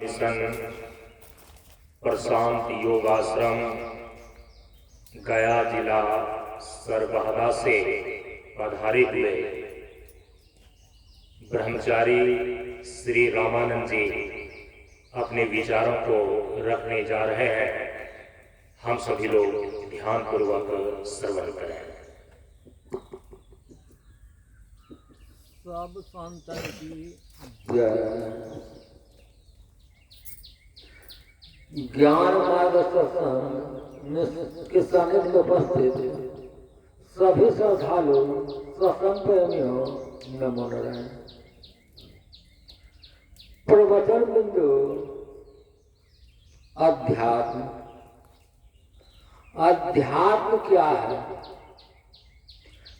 Mission प्रशांत योगाश्रम गया जिला सरबहदा से पधारे हुए ब्रह्मचारी श्री रामानंद जी अपने विचारों को रखने जा रहे हैं। हम सभी लोग ध्यान पूर्वक श्रवण करें। सब संतन की ज्ञान मार्ग सत्संग के सानिध्य उपस्थित सभी श्रद्धालु सत्संग प्रेमियों नमो नारायण। प्रवचन बिंदु अध्यात्म। अध्यात्म क्या है?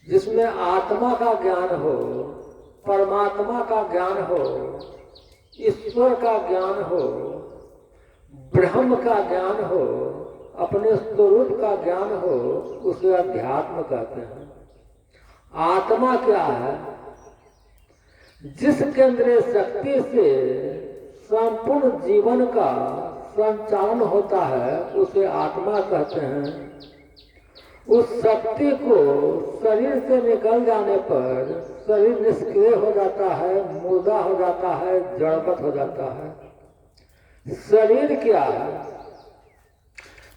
जिसमें आत्मा का ज्ञान हो, परमात्मा का ज्ञान हो, ईश्वर का ज्ञान हो, ब्रह्म का ज्ञान हो, अपने स्वरूप का ज्ञान हो, उसे अध्यात्म कहते हैं। आत्मा क्या है? जिस केंद्रीय शक्ति से संपूर्ण जीवन का संचालन होता है उसे आत्मा कहते हैं। उस शक्ति को शरीर से निकल जाने पर शरीर निष्क्रिय हो जाता है, मुर्दा हो जाता है, जड़वत हो जाता है। शरीर क्या है?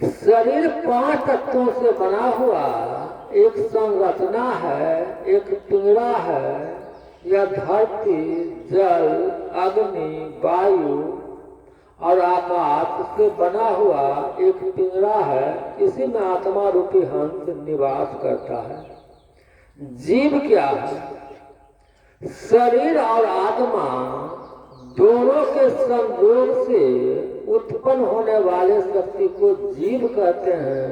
शरीर 5 तत्वों से बना हुआ एक संरचना है, एक पिंजरा है। यह धरती, जल, अग्नि, वायु और आकाश से बना हुआ एक पिंजरा है। इसी में आत्मा रूपी हंस निवास करता है। जीव क्या है? शरीर और आत्मा दोनों के संयोग से उत्पन्न होने वाले शक्ति को जीव कहते हैं।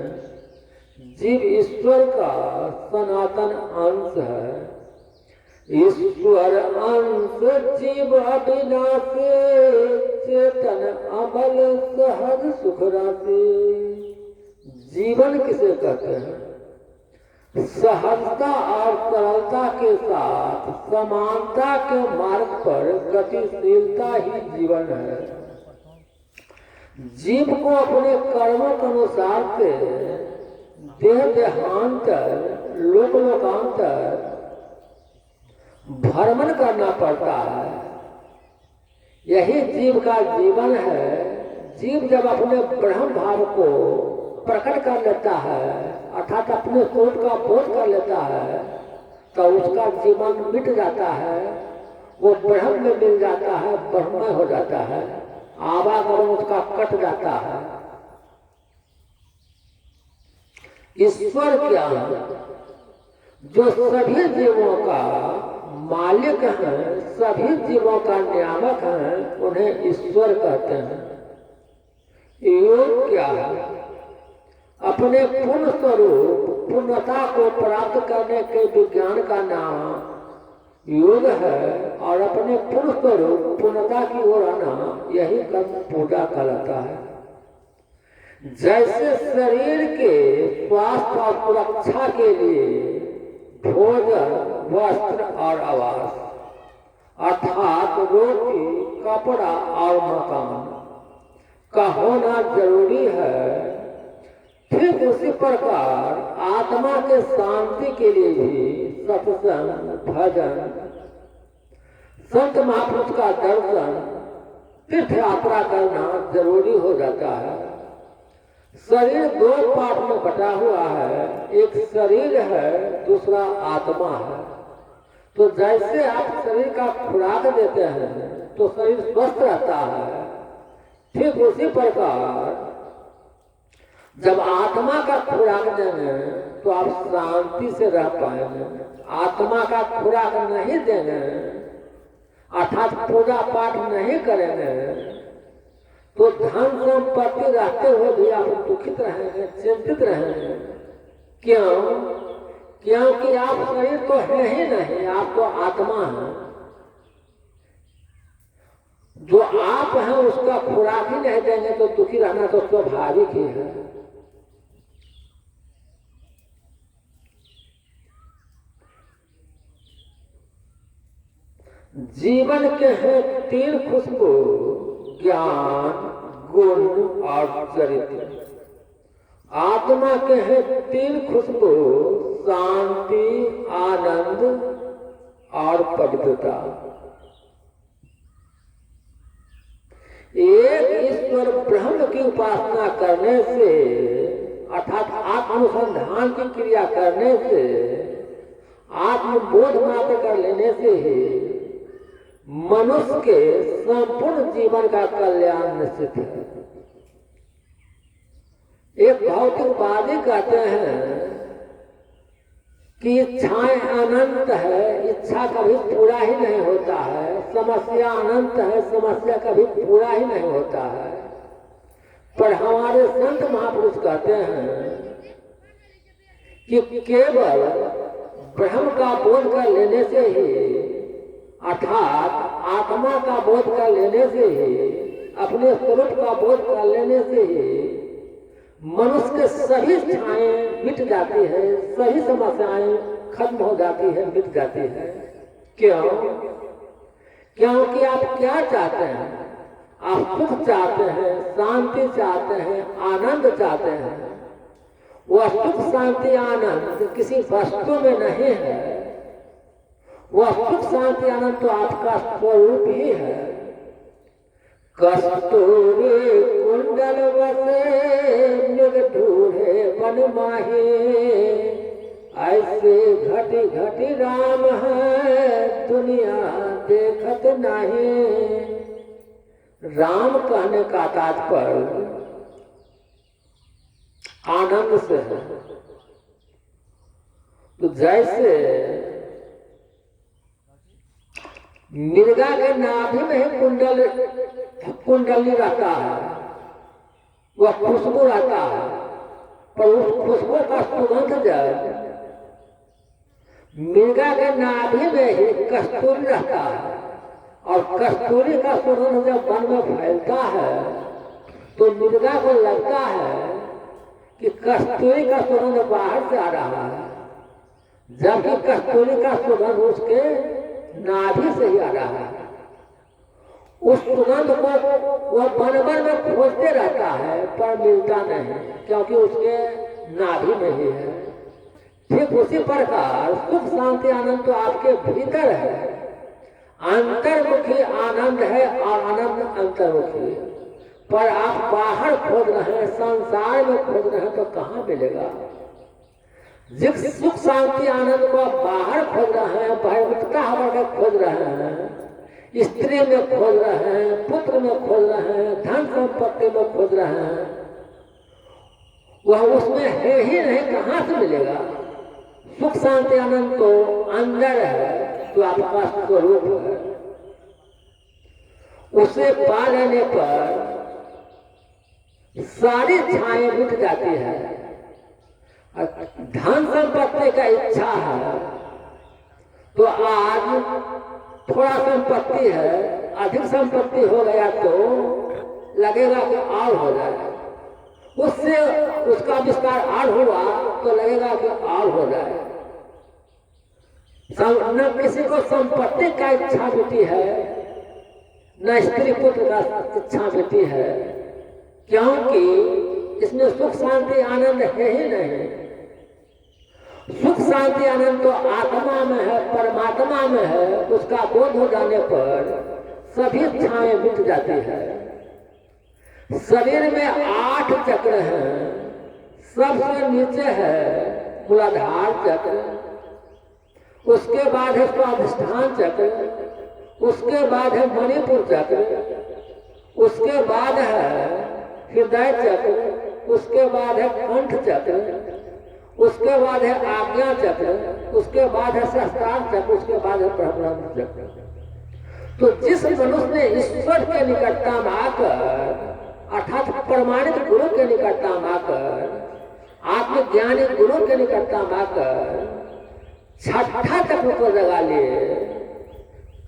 जीव ईश्वर का सनातन अंश है। ईश्वर अंश जीव अविनाशी, चेतन अमल सहज सुख राशि। जीवन किसे कहते हैं? सहजता और सरलता के साथ समानता के मार्ग पर गतिशीलता ही जीवन है। जीव को अपने कर्मों के अनुसार से देह देहांतर, लोक लोकांतर भ्रमण करना पड़ता है। यही जीव का जीवन है। जीव जब अपने ब्रह्म भाव को प्रकट कर लेता है, अर्थात अपने स्वरूप का बोध कर लेता है, तो उसका जीवन मिट जाता है। वो ब्रह्म में मिल जाता है, ब्रह्ममय हो जाता है। आवागमन उसका कट जाता है। ईश्वर क्या है? जो सभी जीवों का मालिक है, सभी जीवों का नियामक है, उन्हें ईश्वर कहते हैं। योग क्या है? अपने पूर्ण स्वरूप, पूर्णता को प्राप्त करने के विज्ञान का नाम योग है। और अपने पूर्ण स्वरूप, पूर्णता की ओर आना, यही कर्म पूजा कहलाता है। जैसे शरीर के स्वास्थ्य और सुरक्षा के लिए भोजन, वस्त्र और आवास, अर्थात रोटी, कपड़ा और मकान का होना जरूरी है, ठीक उसी प्रकार आत्मा के शांति के लिए भी सत्संग, भजन, संत महापुरुष का दर्शन, तीर्थ यात्रा करना जरूरी हो जाता है। शरीर 2 पार्ट में बटा हुआ है। एक शरीर है, दूसरा आत्मा है। तो जैसे आप शरीर का खुराक देते हैं तो शरीर स्वस्थ रहता है, ठीक उसी प्रकार जब आत्मा का खुराक देंगे तो आप शांति से रह पाएंगे। आत्मा का खुराक नहीं देंगे, अर्थात पूजा पाठ नहीं करेंगे, तो धन संपत्ति रहते हुए भी आप दुखित रहेंगे, चिंतित रहेंगे। क्यों? क्योंकि आप शरीर तो है ही नहीं, आप तो आत्मा हैं। जो आप हैं उसका खुराक ही नहीं देंगे तो दुखी रहना तो स्वाभाविक ही है। जीवन के हैं 3 खुशबू, ज्ञान, गुण और चरित्र। आत्मा के हैं 3 खुशबू, शांति, आनंद और पवित्रता। एक ईश्वर ब्रह्म की उपासना करने से अर्थात आत्मानुसंधान की क्रिया करने से, आत्मबोध प्राप्त कर लेने से ही मनुष्य के संपूर्ण जीवन का कल्याण निश्चित है। एक भौतिकवादी कहते हैं कि इच्छाएं अनंत है, इच्छा कभी पूरा ही नहीं होता है। समस्या अनंत है, समस्या कभी पूरा ही नहीं होता है। पर हमारे संत महापुरुष कहते हैं कि केवल ब्रह्म का बोध कर लेने से ही, अर्थात आत्मा का बोध कर लेने से ही, अपने स्वरूप का बोध कर लेने से ही मनुष्य के सभी इच्छाएं मिट जाती है, सभी समस्याएं खत्म हो जाती है, मिट जाती है। क्यों? क्योंकि आप क्या चाहते हैं? आप सुख चाहते हैं, शांति चाहते हैं, आनंद चाहते हैं। वह सुख, शांति, आनंद किसी वस्तु में नहीं है। वह सुख, शांति, आनंद तो आपका स्वरूप ही है। कस्तूरी कुंडल बसे मृग ढूढ़े वन माहे, ऐसे घटी घटी राम है दुनिया देखत नहीं। राम कहने का तात्पर्य आनंद से है। तो जैसे मृगा के नाभि में कुंडली रहता है, वह खुशबू रहता है, पर उस खुशबू का सुगंध जब मृगा के नाभि में ही कस्तूरी रहता है, और कस्तूरी का सुगंध जब वन में फैलता है तो मृगा को लगता है कि कस्तूरी का सुगंध बाहर से आ रहा है, जबकि कस्तूरी का सुगंध उसके नाभि से ही आ रहा है। उस सुगंध को वह वन में खोजते रहता है पर मिलता नहीं, क्योंकि उसके नाभि में ही है। ठीक उसी प्रकार सुख, शांति, आनंद तो आपके भीतर है। अंतर्मुखी आनंद है और आनंद अंतर्मुखी, पर आप बाहर खोज रहे हैं, संसार में खोज रहे हैं, तो कहाँ मिलेगा? जिस सुख, शांति, आनंद को बाहर खोज रहे हैं, भयभीतता हमारे खोज रहे हैं, स्त्री में खोज रहे हैं, पुत्र में खोज रहे हैं, धन संपत्ति में खोज रहे हैं, वह उसमें है ही नहीं, कहाँ से मिलेगा? सुख, शांति, आनंद तो अंदर है, तो आपका स्वरूप है। उसे पा लेने पर सारी इच्छाएं मिट जाती है। धन संपत्ति का इच्छा है तो आज थोड़ा संपत्ति है, अधिक संपत्ति हो गया तो लगेगा कि और हो जाए, उससे उसका विस्तार और हुआ तो लगेगा कि और हो जाए। न किसी को संपत्ति का इच्छा मिटी है, न स्त्री पुत्र का इच्छा मिटी है, क्योंकि इसमें सुख, शांति, आनंद है ही नहीं। सुख, शांति, आनंद तो आत्मा में है, परमात्मा में है। उसका बोध हो जाने पर सभी इच्छाएं मिट जाती है। शरीर में 8 चक्र हैं। सबसे नीचे है मूलाधार चक्र, उसके बाद है स्वाधिष्ठान चक्र, उसके बाद है मणिपुर चक्र, उसके बाद है हृदय चक्र, उसके बाद है कंठ चक्र, उसके बाद है आज्ञा चक्र, उसके बाद है सहस्त्रार चक्र, उसके बाद है ब्रह्म चक्र। तो जिस मनुष्य ने ईश्वर के निकटता में आकर, अर्थात प्रमाणित गुरु के निकटता में आकर, आत्मज्ञानी गुरु के निकटता में आकर छठा चक्र को जगा लिए,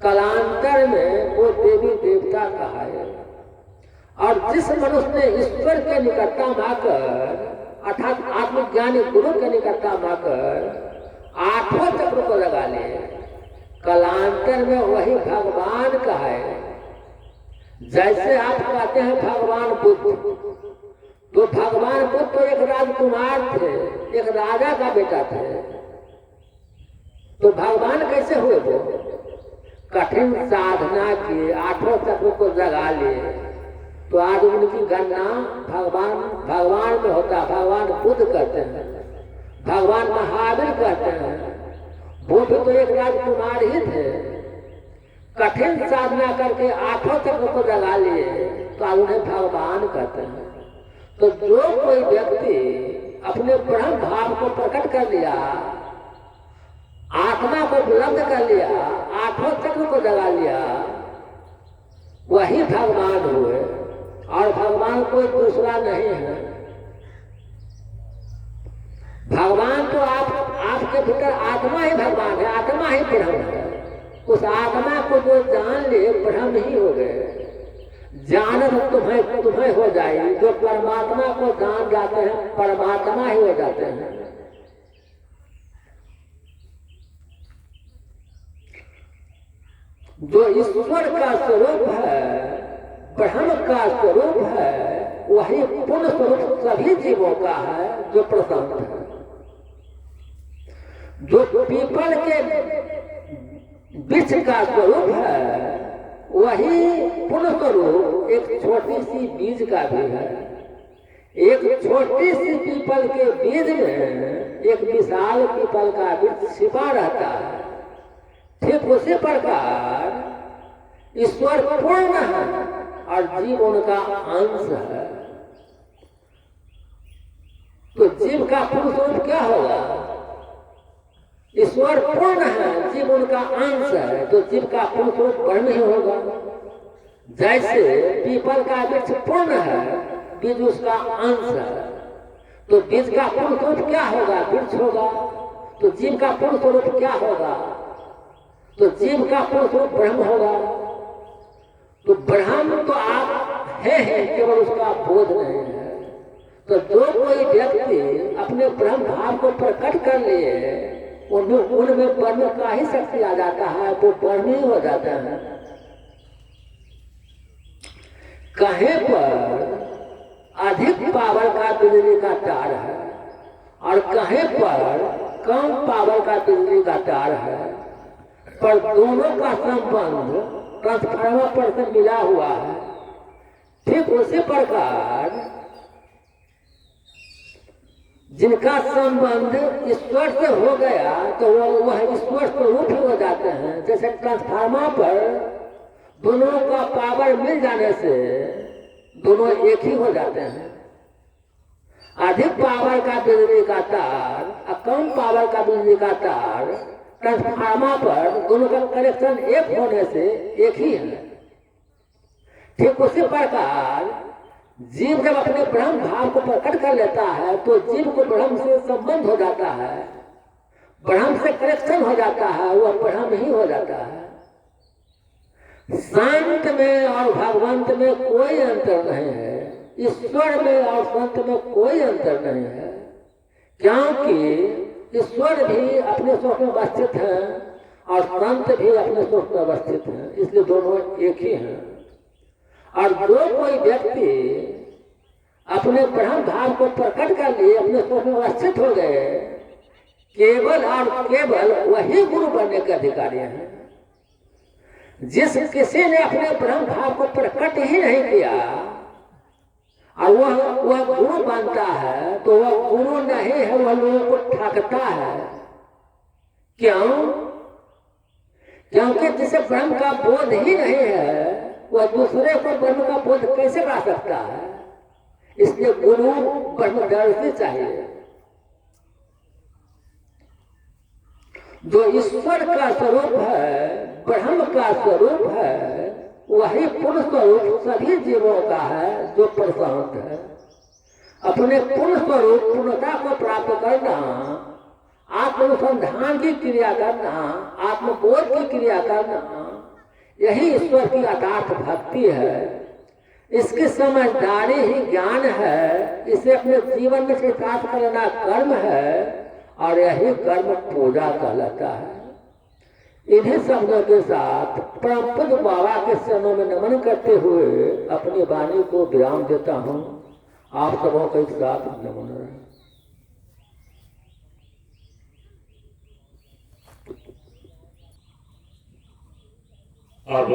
कालांतर में वो देवी देवता कहा है। और जिस मनुष्य ने ईश्वर के निकटता में आकर, अर्थात आत्मज्ञानी गुरु के निकटता में आकर 8वां चक्र को लगा ले, कालांतर में वही भगवान का है। जैसे आप कहते हैं भगवान बुद्ध, तो भगवान बुद्ध तो एक राजकुमार थे, एक राजा का बेटा थे, तो भगवान कैसे हुए वो? कठिन साधना किए, 8 चक्र को जगा लिए, तो आज उनकी गणना भगवान में होता। भगवान बुद्ध कहते हैं, भगवान महावीर कहते हैं। वो भी तो एक राजकुमार ही थे, कठिन साधना करके 8 चक्र को जगा लिए, तो आज उन्हें भगवान कहते हैं। तो जो कोई व्यक्ति अपने ब्रह्म भाव को प्रकट कर लिया, आत्मा को बुलंद कर लिया, 8 चक्र को जगा लिया, वही भगवान हुए, और भगवान कोई दूसरा नहीं है। भगवान तो आपके भीतर आत्मा ही भगवान है, आत्मा ही ब्रह्म है। उस आत्मा को जो जान ले ब्रह्म ही हो गए। जानत तुम्हें हो जाए। जो परमात्मा को जान जाते हैं परमात्मा ही हो जाते हैं। जो ईश्वर का स्वरूप है, ब्रह्म का स्वरूप है, वही पूर्ण स्वरूप सभी जीवों का है, जो प्रशांत है। जो पीपल के वृक्ष का स्वरूप है, वही पूर्ण स्वरूप एक छोटी सी बीज का भी है। एक छोटी सी पीपल के बीज में एक विशाल पीपल का वृक्ष छिपा रहता है। ठीक उसी प्रकार ईश्वर पूर्ण है और जीव उनका अंश है। तो जीव का पूर्ण स्वरूप क्या होगा? ईश्वर पूर्ण है, जीव उनका अंश है, तो जीव का पूर्ण स्वरूप ब्रह्म ही होगा। जैसे पीपल का वृक्ष पूर्ण है, बीज उसका अंश है, तो बीज का पूर्ण स्वरूप क्या होगा? वृक्ष होगा। तो जीव का पूर्ण स्वरूप क्या होगा? तो जीव का पूर्ण स्वरूप ब्रह्म होगा। तो ब्रह्म तो आप है, केवल उसका बोध नहीं है। तो जो कोई व्यक्ति अपने ब्रह्म भाव को प्रकट कर लिए, उनमें ब्रह्म का ही शक्ति आ जाता है, वो ब्रह्म ही हो जाता है। कहीं पर अधिक पावर का बिजली का तार है और कहीं पर कम पावर का बिजली का तार है, पर दोनों का संबंध ट्रांसफार्मर पर से मिला हुआ है। ठीक उसी प्रकार जिनका संबंध ईश्वर से हो गया, तो वह ईश्वर स्वरूप ही हो जाते हैं। जैसे ट्रांसफार्मर पर दोनों का पावर मिल जाने से दोनों एक ही हो जाते हैं। अधिक पावर का बिजली का तार और कम पावर का बिजली का तार, ट्रांसफार्मर पर दोनों का कनेक्शन एक होने से एक ही है। ठीक उसी प्रकार जीव जब अपने ब्रह्म भाव को प्रकट कर लेता है, तो जीव को ब्रह्म से संबंध हो जाता है, ब्रह्म से कनेक्शन हो जाता है, वह ब्रह्म ही हो जाता है। संत में और भगवंत में कोई अंतर नहीं है, ईश्वर में और संत में कोई अंतर नहीं है, क्योंकि ईश्वर भी अपने स्वरूप में अवस्थित है और संत भी अपने स्वरूप में अवस्थित है, इसलिए दोनों एक ही हैं। और जो कोई व्यक्ति अपने ब्रह्म भाव को प्रकट कर लिए, अपने स्वरूप में अवस्थित हो गए, केवल और केवल वही गुरु बनने के अधिकारी हैं। जिस किसी ने अपने ब्रह्म भाव को प्रकट ही नहीं किया और वह गुरु बनता है, तो वह गुरु नहीं है, वह लोगों को ठगता है। क्यों? क्योंकि जिसे ब्रह्म का बोध ही नहीं है, वह दूसरे को ब्रह्म का बोध कैसे करा सकता है? इसलिए गुरु ब्रह्मदर्शी चाहिए। जो ईश्वर का स्वरूप है, ब्रह्म का स्वरूप है, वही पूर्ण स्वरूप सभी जीवों का है, जो प्रशांत है। अपने पूर्ण स्वरूप पूर्णता को प्राप्त करना, आत्मानुसंधान की क्रिया करना, आत्मबोध की क्रिया करना, यही ईश्वर की अथार्थ भक्ति है। इसकी समझदारी ही ज्ञान है, इसे अपने जीवन में साथ करना कर्म है, और यही कर्म पूजा कहलाता है। इन्हीं शब्दों के साथ परम पूज्य बाबा के चरणों में नमन करते हुए अपनी वाणी को विराम देता हूँ। आप सबों के साथ नमन रहे। अब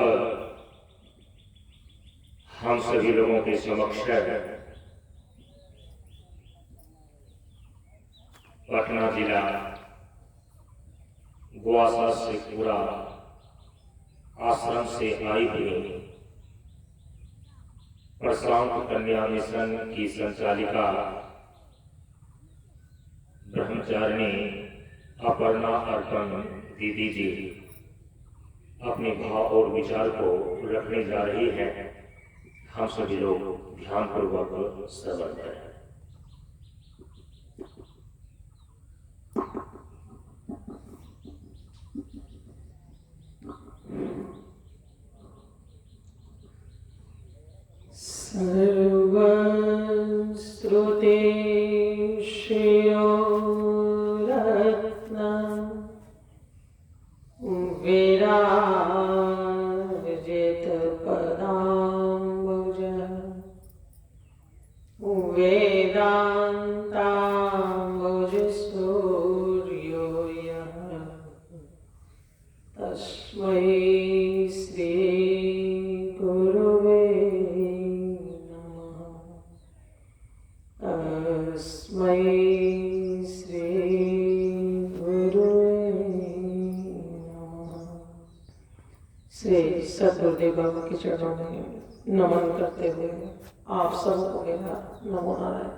हम सभी लोगों के समक्ष पटना जिला गोवासा से पूरा आश्रम से आई हुई प्रशांत कन्या मिशन की संचालिका ब्रह्मचारिणी अपर्णा अर्पण दीदी जी अपने भाव और विचार को रखने जा रही है। हम सभी लोग ध्यानपूर्वक श्रवण करें। सर्वं श्रुते श्रेयो रत्नं विराजित पदाम्बुज वेदान्ताम्बुज सूर्यो यः तस्मै श्री गुरुवे तस्मै श्री गुरुवे नमः। श्री सद्गुरुदेव बाबा के चरणों में नमन करते हुए आप सबको मेरा नमो नारायण।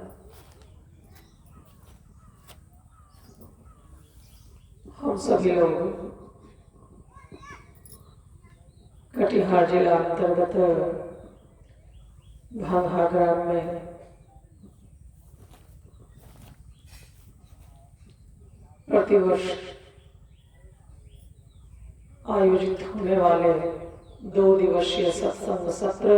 हम सभी लोग कटिहार जिला अंतर्गत भांगा ग्राम में प्रतिवर्ष आयोजित होने वाले 2 दिवसीय सत्संग सत्र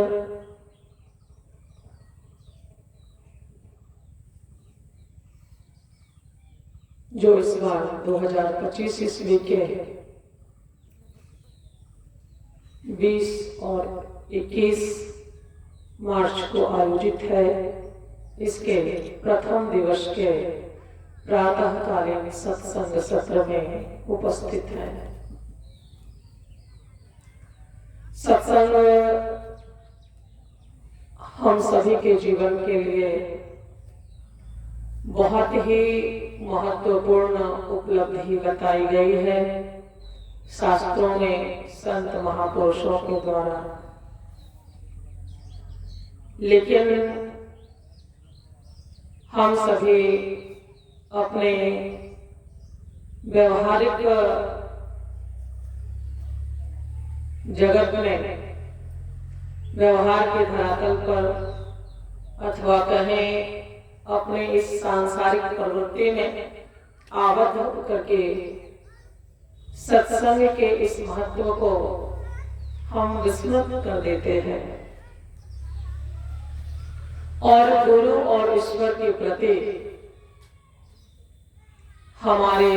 जो इस बार 2025 ईस्वी के 20 और 21 मार्च को आयोजित है। इसके प्रथम दिवस के प्रातःकालीन सत्संग सत्र में उपस्थित है। सत्संग हम सभी के जीवन के लिए बहुत ही महत्वपूर्ण उपलब्धि बताई गई है शास्त्रों में, संत महापुरुषों के द्वारा। लेकिन हम सभी अपने व्यवहारिक जगत में, व्यवहार के धरातल पर अथवा कहें अपने इस सांसारिक प्रवृत्ति में आबद्ध होकर के सत्संग के इस महत्व को हम विस्मृत कर देते हैं और गुरु और ईश्वर के प्रति हमारे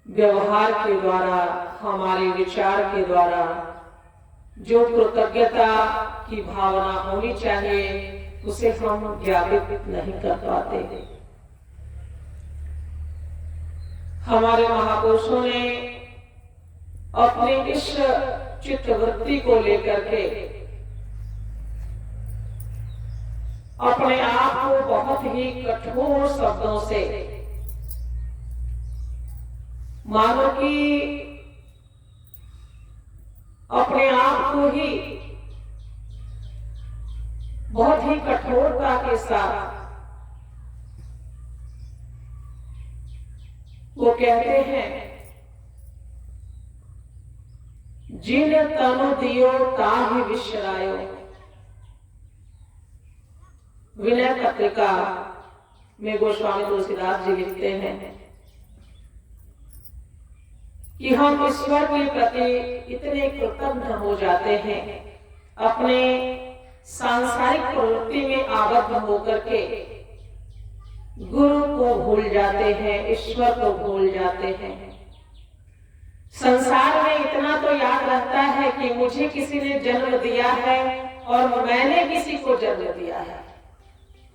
व्यवहार के द्वारा, हमारे विचार के द्वारा जो कृतज्ञता की भावना होनी चाहिए उसे हम ज्ञापित नहीं कर पाते। हमारे महापुरुषों ने अपनी इस चित्तवृत्ति को लेकर के अपने आप को बहुत ही कठोर शब्दों से, मानो कि अपने आप को ही बहुत ही कठोरता के साथ वो कहते हैं, जिन तनु दियो ताहि विश्रायो। विनय पत्रिका में गोस्वामी तुलसीदास जी लिखते हैं कि हम ईश्वर के प्रति इतने कृतज्ञ हो जाते हैं, अपने सांसारिक प्रवृत्ति में आबद्ध होकर के गुरु को भूल जाते हैं, ईश्वर को भूल जाते हैं। संसार में इतना तो याद रहता है कि मुझे किसी ने जन्म दिया है और मैंने किसी को जन्म दिया है।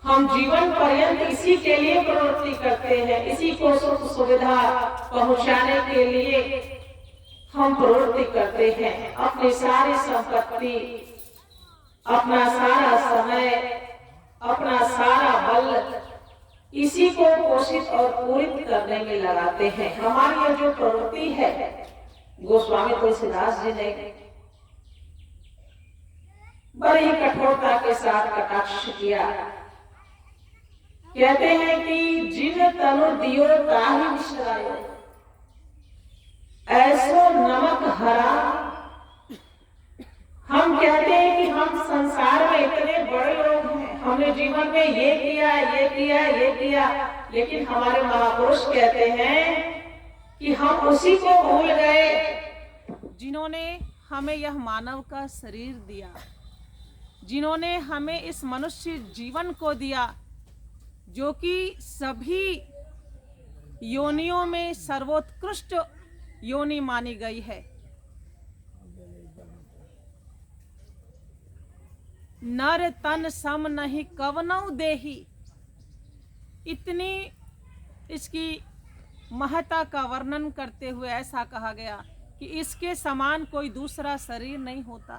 हम जीवन पर्यंत इसी के लिए प्रवृत्ति करते हैं, इसी को सुख सुविधा पहुंचाने के लिए हम प्रवृत्ति करते हैं। अपनी सारी संपत्ति, अपना सारा समय, अपना सारा बल इसी को पोषित और पूरित करने में लगाते हैं। हमारी यह जो प्रवृत्ति है, गोस्वामी तुलसीदास जी ने बड़ी कठोरता के साथ कटाक्ष किया। कहते हैं कि जिन तनु दियो ताहि बिसरायो, ऐसो नमक हरा। हम कहते हैं कि हम संसार में इतने बड़े लोग हैं, हमने जीवन में ये किया, ये किया, ये किया, लेकिन हमारे महापुरुष कहते हैं कि हम उसी को भूल गए जिन्होंने हमें यह मानव का शरीर दिया, जिन्होंने हमें इस मनुष्य जीवन को दिया, जो कि सभी योनियों में सर्वोत्कृष्ट योनि मानी गई है। नर तन सम नहीं कवनौ देही, इतनी इसकी महत्ता का वर्णन करते हुए ऐसा कहा गया कि इसके समान कोई दूसरा शरीर नहीं होता।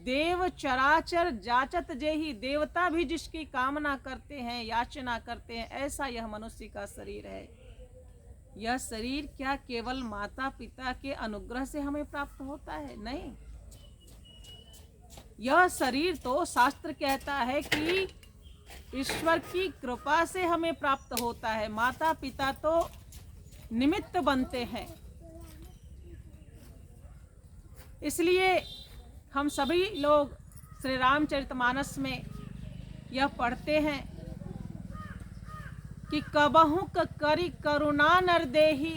देव चराचर जाचत जेहि, देवता भी जिसकी कामना करते हैं, याचना करते हैं, ऐसा यह मनुष्य का शरीर है। यह शरीर क्या केवल माता पिता के अनुग्रह से हमें प्राप्त होता है? नहीं, यह शरीर तो शास्त्र कहता है कि ईश्वर की कृपा से हमें प्राप्त होता है। माता पिता तो निमित्त बनते हैं। इसलिए हम सभी लोग श्री रामचरितमानस में यह पढ़ते हैं कि कबहु करी करुणा नर देहि,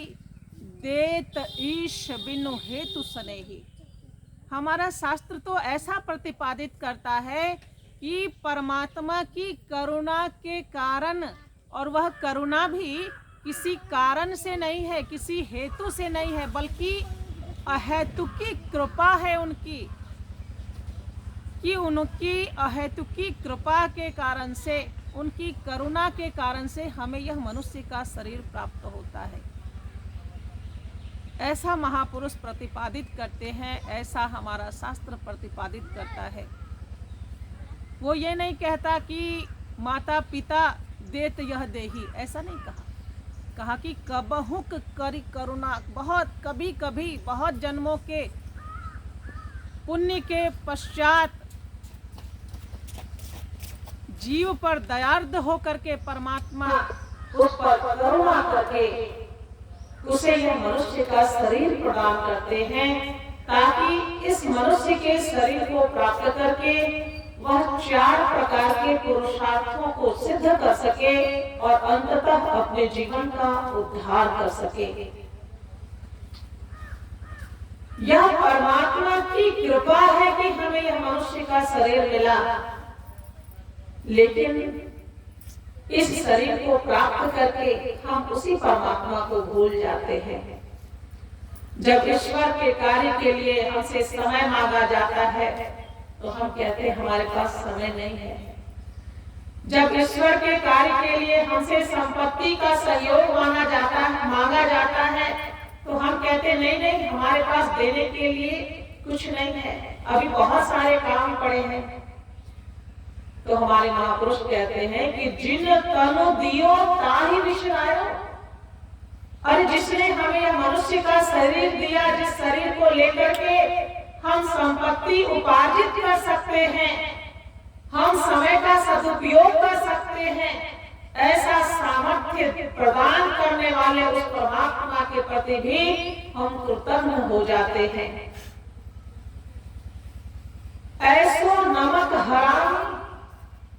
देत ईश बिनु हेतु सनेहि। हमारा शास्त्र तो ऐसा प्रतिपादित करता है कि परमात्मा की करुणा के कारण, और वह करुणा भी किसी कारण से नहीं है, किसी हेतु से नहीं है, बल्कि अहेतुकी कृपा है उनकी, कि उनकी अहेतुकी कृपा के कारण से, उनकी करुणा के कारण से हमें यह मनुष्य का शरीर प्राप्त होता है। ऐसा महापुरुष प्रतिपादित करते हैं, ऐसा हमारा शास्त्र प्रतिपादित करता है। वो ये नहीं कहता कि माता पिता देत यह देही, ऐसा नहीं कहा। कहा कि कबहुक करी करुणा, बहुत कभी कभी बहुत जन्मों के पुण्य के पश्चात जीव पर दयार्द होकर के परमात्मा उस पर करुणा करके उसे यह मनुष्य का शरीर प्रदान करते हैं, ताकि इस मनुष्य के शरीर को प्राप्त करके वह 4 प्रकार के पुरुषार्थों को सिद्ध कर सके और अंततः अपने जीवन का उद्धार कर सके। यह परमात्मा की कृपा है कि हमें यह मनुष्य का शरीर मिला, लेकिन इस शरीर को प्राप्त करके हम उसी परमात्मा को भूल जाते हैं। जब ईश्वर के कार्य के लिए हमसे समय मांगा जाता है तो हम कहते हैं हमारे पास समय नहीं है। जब ईश्वर के कार्य के लिए हमसे संपत्ति का सहयोग मांगा जाता है तो हम कहते नहीं नहीं, हमारे पास देने के लिए कुछ नहीं है, अभी बहुत सारे काम पड़े हैं। तो हमारे महापुरुष कहते हैं कि जिन तनु दियो ताहि बिसरायो। अरे जिसने हमें यह मनुष्य का शरीर दिया, जिस शरीर को लेकर के हम संपत्ति उपार्जित कर सकते हैं, हम समय का सदुपयोग कर सकते हैं, ऐसा सामर्थ्य प्रदान करने वाले उस परमात्मा के प्रति भी हम कृतज्ञ हो जाते हैं। ऐसो नमक हराम,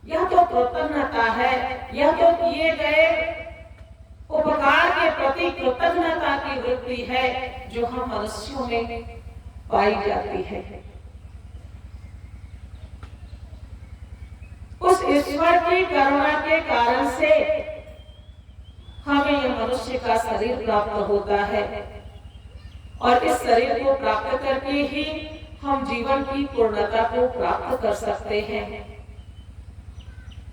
यह तो कृतज्ञता है, यह तो किए गए उपकार के प्रति कृतज्ञता की वृत्ति है जो हम मनुष्यों में पाई जाती है। उस ईश्वर की करुणा के कारण से हमें यह मनुष्य का शरीर प्राप्त होता है। और इस शरीर को प्राप्त करके ही हम जीवन की पूर्णता को प्राप्त कर सकते हैं।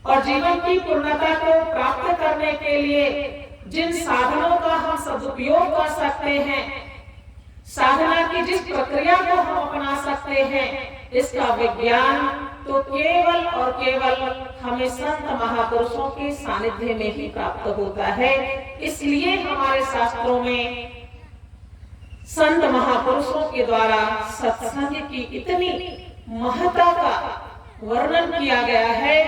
और जीवन की पूर्णता को प्राप्त करने के लिए जिन साधनों का हम सदुपयोग कर सकते हैं, साधना की जिस प्रक्रिया को हम अपना सकते हैं, इसका विज्ञान तो केवल और केवल हमें संत महापुरुषों के सानिध्य में ही प्राप्त होता है। इसलिए हमारे शास्त्रों में संत महापुरुषों के द्वारा सत्संग की इतनी महत्ता का वर्णन किया गया है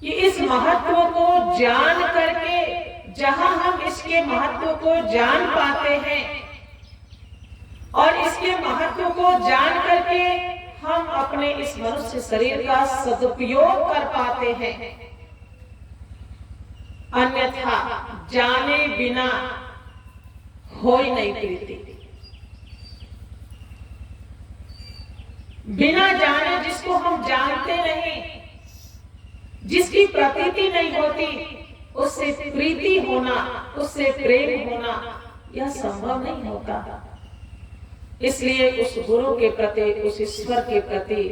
कि इस महत्व को जान करके, जहां हम इसके महत्व को जान पाते हैं और इसके महत्व को जान करके हम अपने इस मनुष्य शरीर का सदुपयोग कर पाते हैं, अन्यथा जाने बिना होई नहीं प्रीति। बिना जाने जिसको हम जानते नहीं, जिसकी प्रतीति नहीं होती, उससे प्रीति होना, उससे प्रेम होना यह संभव नहीं होता। इसलिए उस गुरु के प्रति, उस ईश्वर के प्रति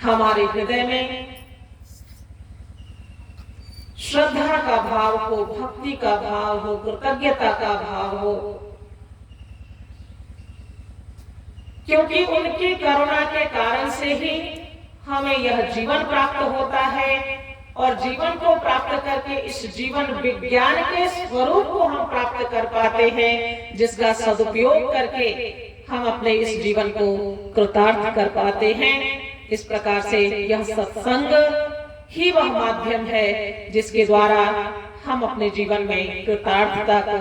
हमारे हृदय में श्रद्धा का भाव हो, भक्ति का भाव हो, कृतज्ञता का भाव हो, क्योंकि उनकी करुणा के कारण से ही हमें यह जीवन प्राप्त होता है। और जीवन को प्राप्त करके इस जीवन विज्ञान के स्वरूप को हम प्राप्त कर पाते हैं, जिसका सदुपयोग करके हम अपने इस जीवन को कृतार्थ कर पाते हैं। इस प्रकार से यह सत्संग ही वह माध्यम है जिसके द्वारा हम अपने जीवन में कृतार्थता को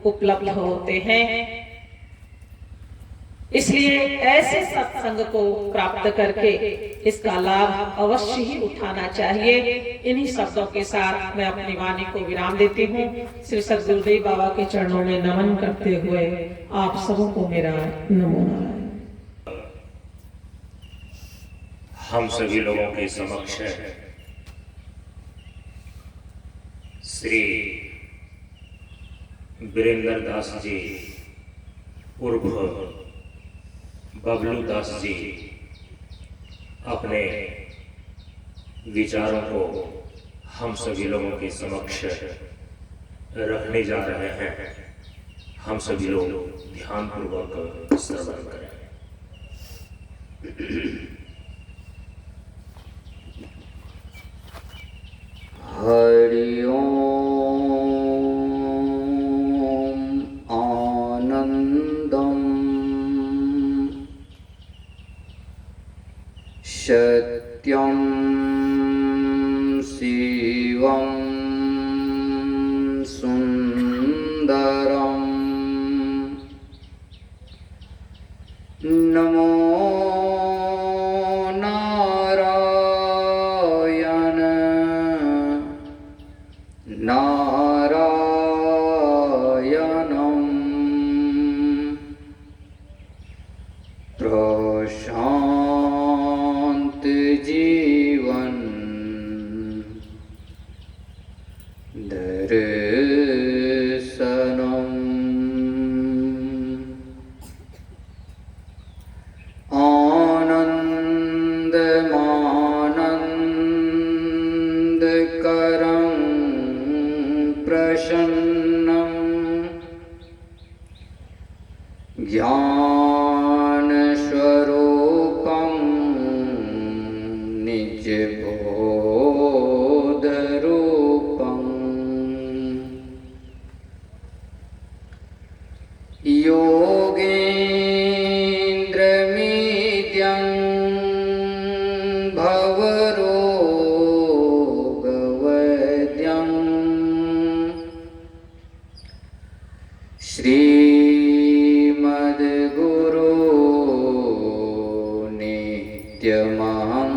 उपलब्ध होते हैं। इसलिए ऐसे सत्संग को प्राप्त करके इसका लाभ अवश्य ही उठाना चाहिए। इन्हीं शब्दों के साथ मैं अपनी वाणी को विराम देती हूँ। श्री सद्गुरुदेव बाबा के चरणों में नमन करते हुए आप सबों को मेरा नमो नारायण। हम सभी लोगों के समक्ष श्री वीरेंद्र दास जी उर्फ बबलू दास जी अपने विचारों को हम सभी लोगों के समक्ष रखने जा रहे हैं। हम सभी लोग ध्यानपूर्वक श्रवण करें। हरि ओम आनंदम सत्यम शिवम सुंदरम नमो नारायण नारायणं प्रशांत जीवन दर्शनम् आनन्दमानन्दकरं प्रसन्नं ज्ञानस्वरूपं निजबोधरूपम् योगेन्द्रमीड्यं भवरोगवैद्यं श्रीमद्गुरो नित्यमहं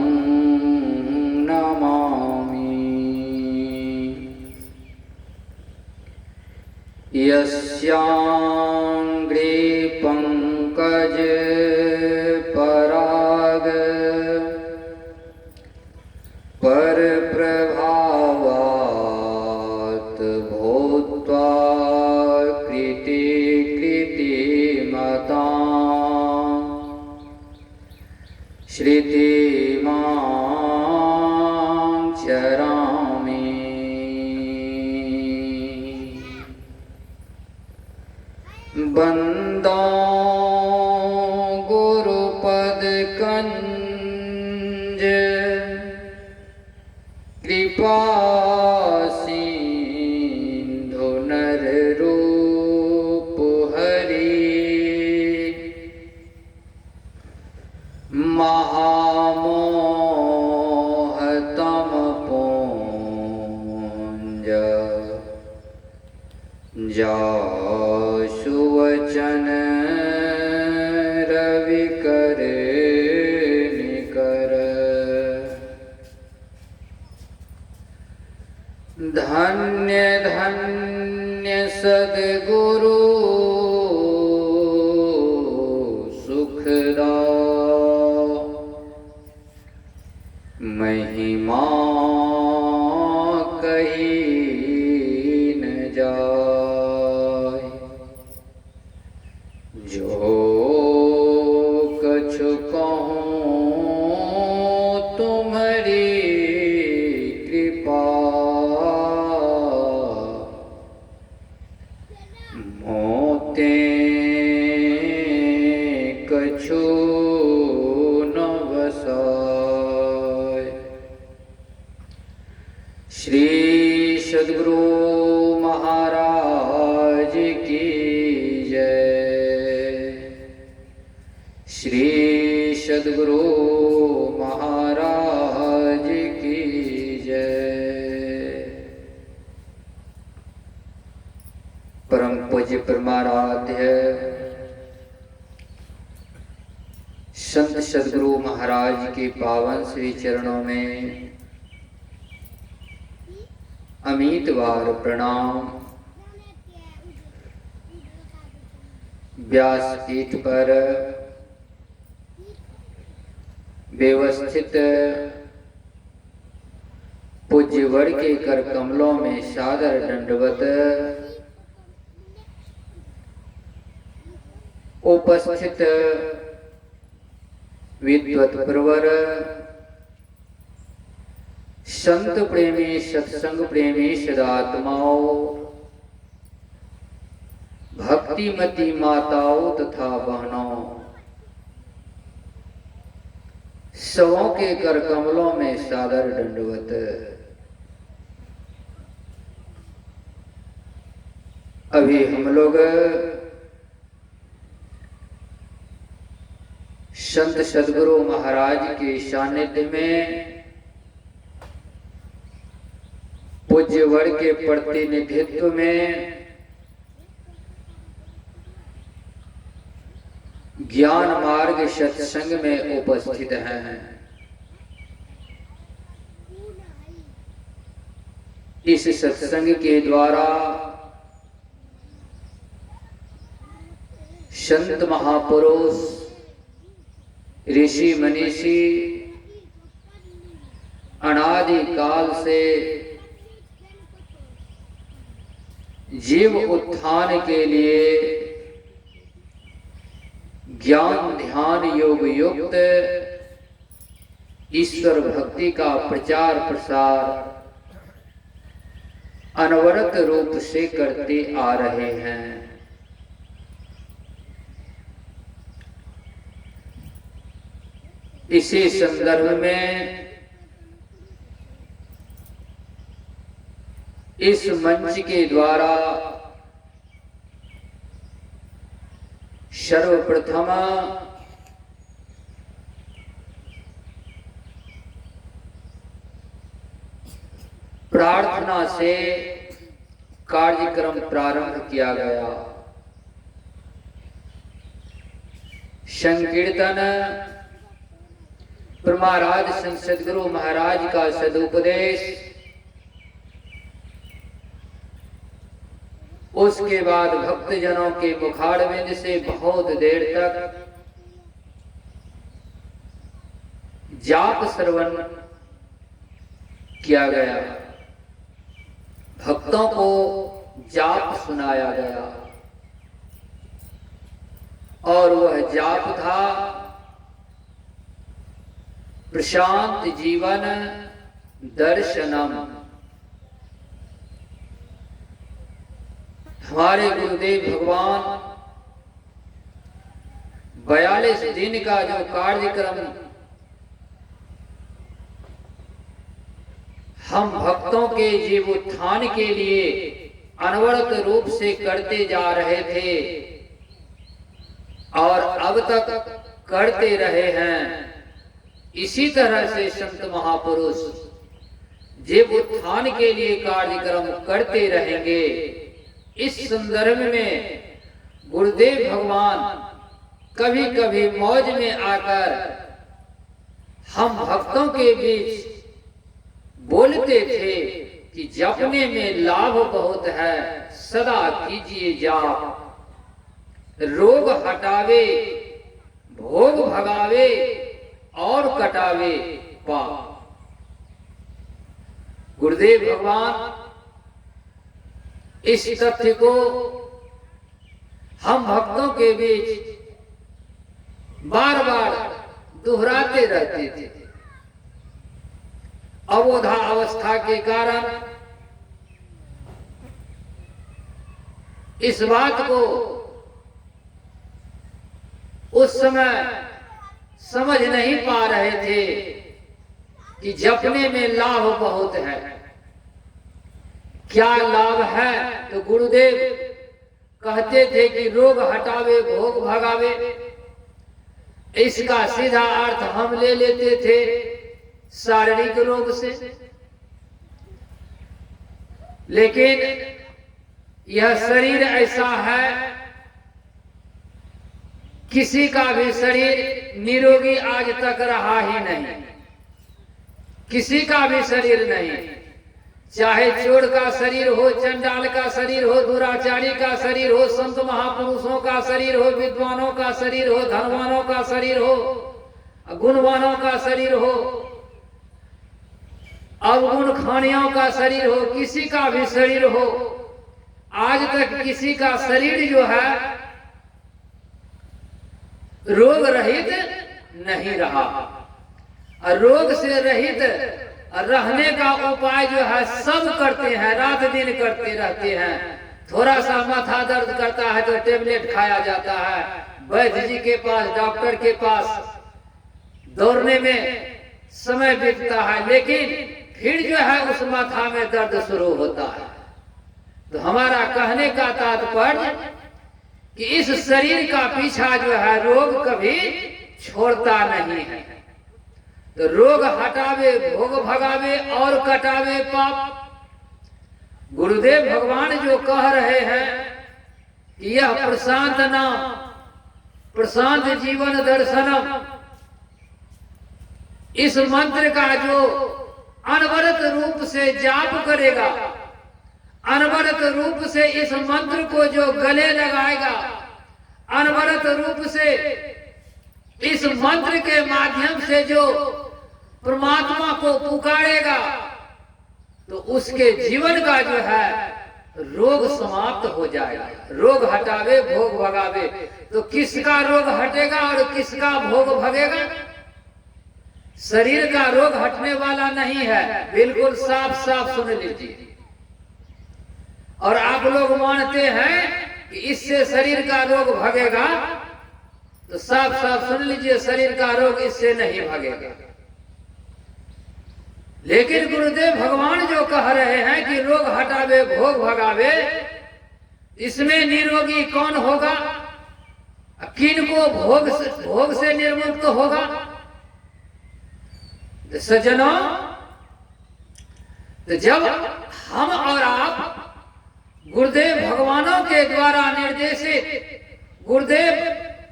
नमामि। यस्याङ्घ्रि पंकज पराग परप्रभावात् भूत्वा कृते मां चरामि। बंदा गुरुपद कंज कृपा सिंधु नर रूप हरि। महामोह तम पुंज जासु वचन रवि कर निकर। धन्य धन्य सद्गुरु सुखदा महिमा कही न जाय। जो कछु कहूँ तुम्हारी कृपा। मोते कछु न बसाय। श्री सद्गुरु महाराज की जय। श्री सद्गुरु महाराज की जय। परम पूज्य परमाराध्य संत सद्गुरु महाराज के पावन श्री चरणों में अमितवार प्रणाम। व्यासपीठ पर व्यवस्थित पूज्य वर के कर कमलों में सादर दंडवत उपस्थित विद्वत प्रवर संत प्रेमी सत्संग प्रेमी सदात्माओं भक्तिमती माताओं तथा बहनों सबों के कर कमलों में सादर दंडवत। अभी हम लोग संत सद्गुरु महाराज के सानिध्य में पूज्य वर्ग के प्रतिनिधित्व में ज्ञान मार्ग सत्संग में उपस्थित हैं। इस सत्संग के द्वारा संत महापुरुष ऋषि मनीषी अनादि काल से जीव उत्थान के लिए ज्ञान ध्यान योग युक्त ईश्वर भक्ति का प्रचार प्रसार अनवरत रूप से करते आ रहे हैं। इसी संदर्भ में इस मंच के द्वारा सर्वप्रथम प्रार्थना से कार्यक्रम प्रारंभ किया गया। संकीर्तन महाराज संत सद्गुरु महाराज का सदुपदेश, उसके बाद भक्तजनों के मुखारविंद से बहुत देर तक जाप श्रवण किया गया। भक्तों को जाप सुनाया गया और वह जाप था प्रशांत जीवन दर्शनम। हमारे गुरुदेव भगवान 42 दिन का जो कार्यक्रम हम भक्तों के जीवोत्थान के लिए अनवरत रूप से करते जा रहे थे और अब तक करते रहे हैं, इसी तरह से संत महापुरुष जीवोत्थान के लिए कार्यक्रम करते रहेंगे। इस संदर्भ में गुरुदेव भगवान कभी कभी मौज में आकर हम भक्तों के बीच बोलते थे कि जपने में लाभ बहुत है, सदा कीजिए जाप, रोग हटावे, भोग भगावे और कटावे पाप। गुरुदेव भगवान इस तथ्य को हम भक्तों के बीच बार बार दोहराते रहते थे। अबोधा अवस्था के कारण इस बात को उस समय समझ नहीं पा रहे थे कि जपने में लाभ बहुत है। क्या लाभ है? तो गुरुदेव कहते थे कि रोग हटावे, भोग भगावे। इसका सीधा अर्थ हम ले लेते थे शारीरिक रोग से, लेकिन यह शरीर ऐसा है, किसी का भी शरीर निरोगी आज तक रहा ही नहीं, किसी का भी शरीर नहीं। चाहे चोर का शरीर हो, चंडाल का शरीर हो, दुराचारी का शरीर हो, संत महापुरुषों का शरीर हो, विद्वानों का शरीर हो, धनवानों का शरीर हो, गुणवानों का शरीर हो, अवगुण खानियों का शरीर हो, किसी का भी शरीर हो, आज तक किसी का शरीर जो है रोग रहित नहीं रहा। रोग से रहित रहने का उपाय जो है सब करते हैं, रात दिन करते रहते हैं। थोड़ा सा माथा दर्द करता है तो टेबलेट खाया जाता है, वैद्य जी के पास, डॉक्टर के पास दौड़ने में समय बीतता है, लेकिन फिर जो है उस माथा में दर्द शुरू होता है। तो हमारा कहने का तात्पर्य कि इस शरीर का पीछा जो है रोग कभी छोड़ता नहीं है। तो रोग हटावे, भोग भगावे और कटावे पाप। गुरुदेव भगवान जो कह रहे हैं कि यह प्रशांत नाम, प्रशांत जीवन दर्शनम, इस मंत्र का जो अनवरत रूप से जाप करेगा, अनवरत रूप से इस मंत्र को जो गले लगाएगा, अनवरत रूप से इस मंत्र के माध्यम से जो परमात्मा को पुकारेगा, तो उसके जीवन का जो है रोग समाप्त हो जाएगा। रोग हटावे, भोग भगावे। तो किसका रोग हटेगा और किसका भोग भगेगा? शरीर का रोग हटने वाला नहीं है, बिल्कुल साफ साफ सुन लीजिए। और आप लोग मानते हैं कि इससे शरीर का रोग भगेगा, तो साफ साफ सुन लीजिए, शरीर का रोग इससे नहीं भगेगा। लेकिन गुरुदेव भगवान जो कह रहे हैं कि रोग हटावे, भोग भगावे, इसमें निरोगी कौन होगा? किनको भोग से निर्मुक्त होगा? तो सज्जनों, तो जब हम और आप गुरुदेव भगवानों के द्वारा निर्देशित, गुरुदेव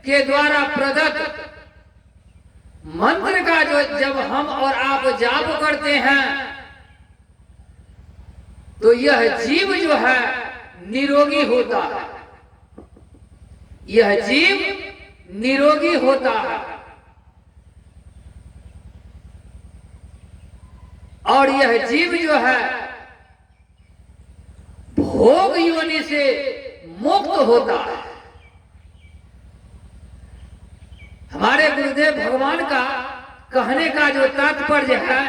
के द्वारा प्रदत्त मंत्र का जो जब हम और आप जाप करते हैं, तो यह जीव जो है निरोगी होता है, यह जीव निरोगी होता है। और यह जीव जो है भोग योनि से मुक्त होता है। हमारे गुरुदेव भगवान का कहने का जो तात्पर्य है,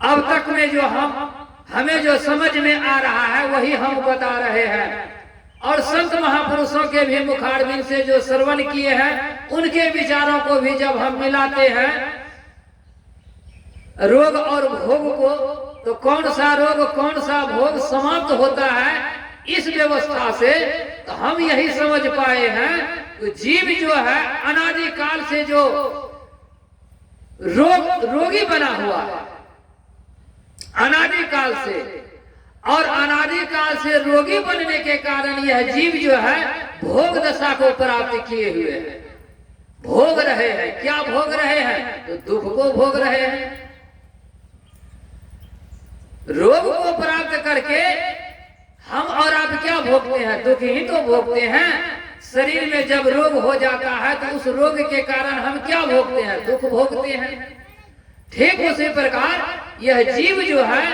अब तक में जो हमें जो समझ में आ रहा है वही हम बता रहे हैं। और संत महापुरुषों के भी मुखारबिंद से जो श्रवण किए हैं उनके विचारों को भी जब हम मिलाते हैं रोग और भोग को, तो कौन सा रोग कौन सा भोग समाप्त होता है इस व्यवस्था से, तो हम यही समझ पाए हैं कि जीव जो है अनादि काल से जो रोगी बना हुआ है, अनादि काल से, और अनादि काल से रोगी बनने के कारण यह जीव जो है भोग दशा को प्राप्त किए हुए हैं, भोग रहे हैं। क्या भोग रहे हैं? तो दुख को भोग रहे हैं। रोग को प्राप्त करके हम और आप क्या भोगते हैं? दुख ही तो भोगते हैं। शरीर में जब रोग हो जाता है तो उस रोग के कारण हम क्या भोगते हैं? दुख भोगते हैं। ठीक उसी प्रकार यह जीव जो है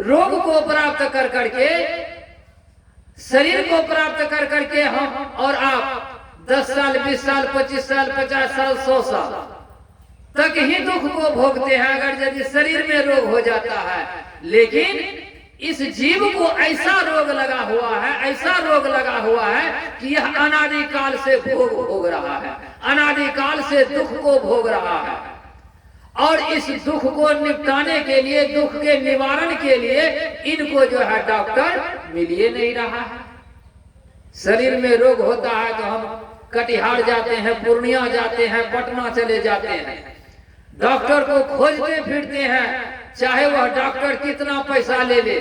रोग को प्राप्त कर करके, शरीर को प्राप्त कर करके हम और आप 10 साल 20 साल 25 साल 50 साल 100 साल तक ही दुख को भोगते हैं अगर यदि शरीर में रोग हो जाता है। लेकिन इस जीव को ऐसा रोग लगा हुआ है, ऐसा रोग लगा हुआ है कि यह अनादि काल से भोग रहा है, अनादि काल से दुख को भोग रहा है। और इस दुख को निपटाने के लिए, दुख के निवारण के लिए इनको जो है डॉक्टर मिल ही नहीं रहा है। शरीर में रोग होता है तो हम कटिहार जाते हैं, पूर्णिया जाते हैं, पटना चले जाते हैं, डॉक्टर को खोजते फिरते हैं, चाहे वह डॉक्टर कितना पैसा ले ले।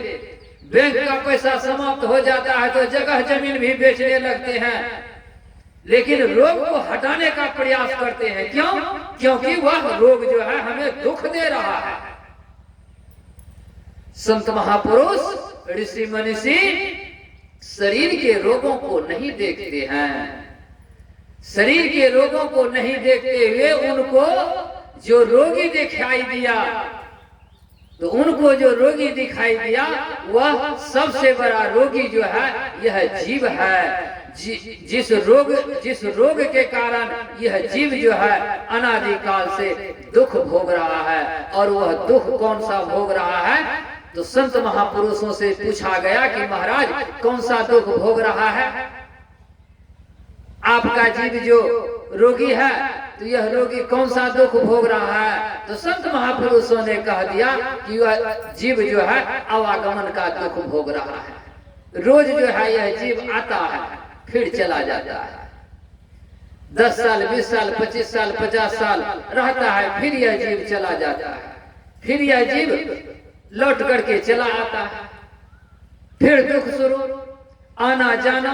बैंक का पैसा समाप्त हो जाता है तो जगह जमीन भी बेचने लगते हैं, लेकिन रोग को हटाने का प्रयास करते हैं। क्यों? क्योंकि वह रोग जो है हमें दुख दे रहा है। संत महापुरुष, ऋषि मनीषी शरीर के रोगों को नहीं देखते हैं। शरीर के रोगों को नहीं देखते हुए उनको जो रोगी दिखाई दिया, तो उनको जो रोगी दिखाई दिया वह सबसे बड़ा रोगी जो है यह जीव है। जिस रोग के कारण यह जीव जो है अनादि काल से दुख भोग रहा है। और वह दुख कौन सा भोग रहा है? तो संत महापुरुषों से पूछा गया कि महाराज कौन सा दुख भोग रहा है? आपका जीव जो रोगी है तो यह रोगी कौन सा दुख भोग रहा है? तो संत महापुरुषों ने कह दिया कि वह जीव जो है आवागमन का दुख भोग रहा है। रोज जो है यह जीव आता है फिर चला जाता है, 10 साल 20 साल 25 साल 50 साल रहता है, फिर यह जीव चला जाता है, फिर यह जीव लौट करके चला आता है, फिर दुख शुरू, आना जाना,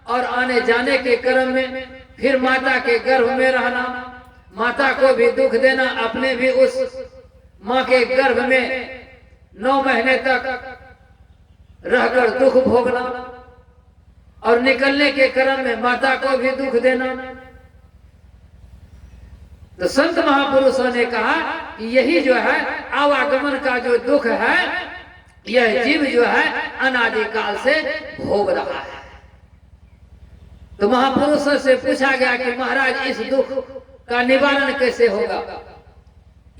और आने जाने के क्रम में फिर माता के गर्भ में रहना, माता को भी दुख देना, अपने भी उस माँ के गर्भ में 9 महीने तक रहकर दुख भोगना, और निकलने के क्रम में माता को भी दुख देना। तो संत महापुरुषों ने कहा कि यही जो है आवागमन का जो दुख है यह जीव जो है अनादि काल से भोग रहा है। तो महापुरुषों से पूछा गया कि महाराज इस दुख का निवारण कैसे होगा,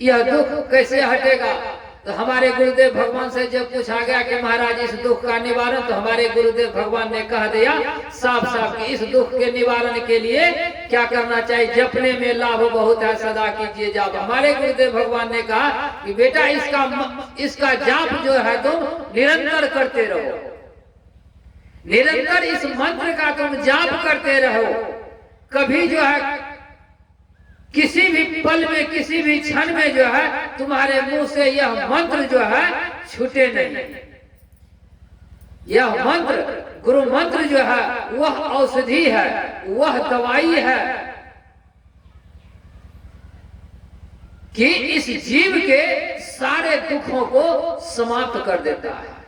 यह दुख कैसे हटेगा? तो हमारे गुरुदेव भगवान से जब पूछा गया कि महाराज इस दुख का निवारण, तो हमारे गुरुदेव भगवान ने कह दिया साफ साफ कि इस दुख के निवारण के लिए क्या करना चाहिए? जपने में लाभ बहुत है, सदा कीजिए जाप। हमारे गुरुदेव भगवान ने कहा कि बेटा इसका जाप जो है तुम निरंतर करते रहो, निरंतर इस मंत्र का तुम जाप करते रहो। कभी जो है किसी भी पल में, किसी भी क्षण में जो है तुम्हारे मुंह से यह मंत्र जो है छूटे नहीं। यह मंत्र, गुरु मंत्र जो है वह औषधि है, वह दवाई है कि इस जीव के सारे दुखों को समाप्त कर देता है।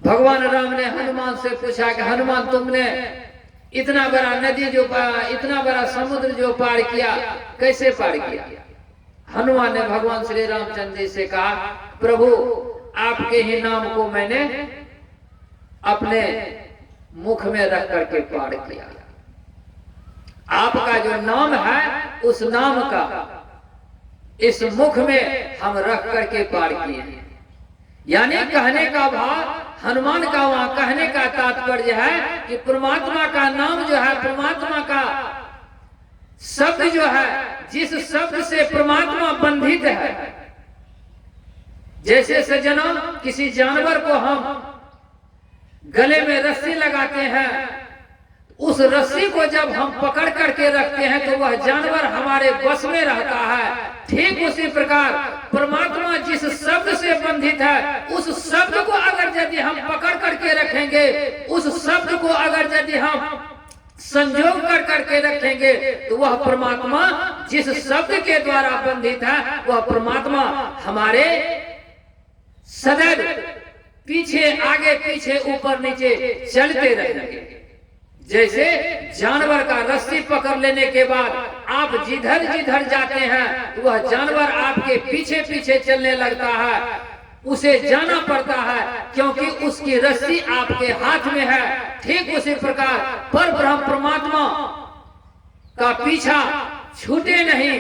भगवान राम ने हनुमान से पूछा कि हनुमान तुमने इतना बड़ा नदी जो इतना बड़ा समुद्र जो पार किया, कैसे पार किया? हनुमान ने भगवान श्री रामचंद्र जी से कहा प्रभु आपके ही नाम को मैंने अपने मुख में रख करके पार किया। जो नाम है उस नाम का इस मुख में हम रख करके पार किए हैं। यानी कहने का भाव हनुमान का वहां कहने का तात्पर्य है कि परमात्मा का नाम जो है, परमात्मा का शब्द जो है, जिस शब्द से परमात्मा बंधित है। जैसे सज्जनों किसी जानवर को हम गले में रस्सी लगाते हैं, उस रस्सी को जब हम पकड़ करके रखते हैं तो वह जानवर हमारे बस में रहता है। ठीक उसी प्रकार परमात्मा जिस शब्द से बंधित है, उस शब्द को अगर यदि हम पकड़ करके रखेंगे, उस शब्द को अगर यदि हम संजोग कर करके रखेंगे, तो वह परमात्मा जिस शब्द के द्वारा बंधित है, वह परमात्मा हमारे सदैव पीछे आगे पीछे ऊपर नीचे चलते रहेंगे। जैसे जानवर का रस्सी पकड़ लेने के बाद आप जिधर जिधर जाते हैं, तो वह जानवर आपके पीछे पीछे चलने लगता है। उसे जाना पड़ता है क्योंकि उसकी रस्सी आपके हाथ में है। ठीक उसी प्रकार पर ब्रह्म परमात्मा का पीछा छूटे नहीं।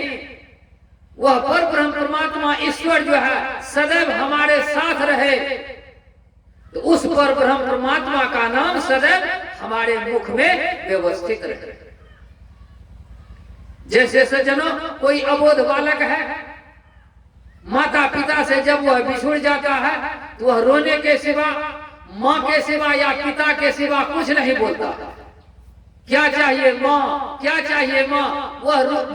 वह पर ब्रह्म परमात्मा ईश्वर जो है सदैव हमारे साथ रहे, तो उस पर ब्रह्म परमात्मा का नाम सदैव हमारे मुख में व्यवस्थित रहे। जैसे सज्जनों कोई अबोध बालक है, माता पिता से जब वह बिछुड़ जाता है तो वह रोने के सिवा, माँ के सिवा या पिता के सिवा कुछ नहीं बोलता। क्या चाहिए माँ, क्या चाहिए माँ।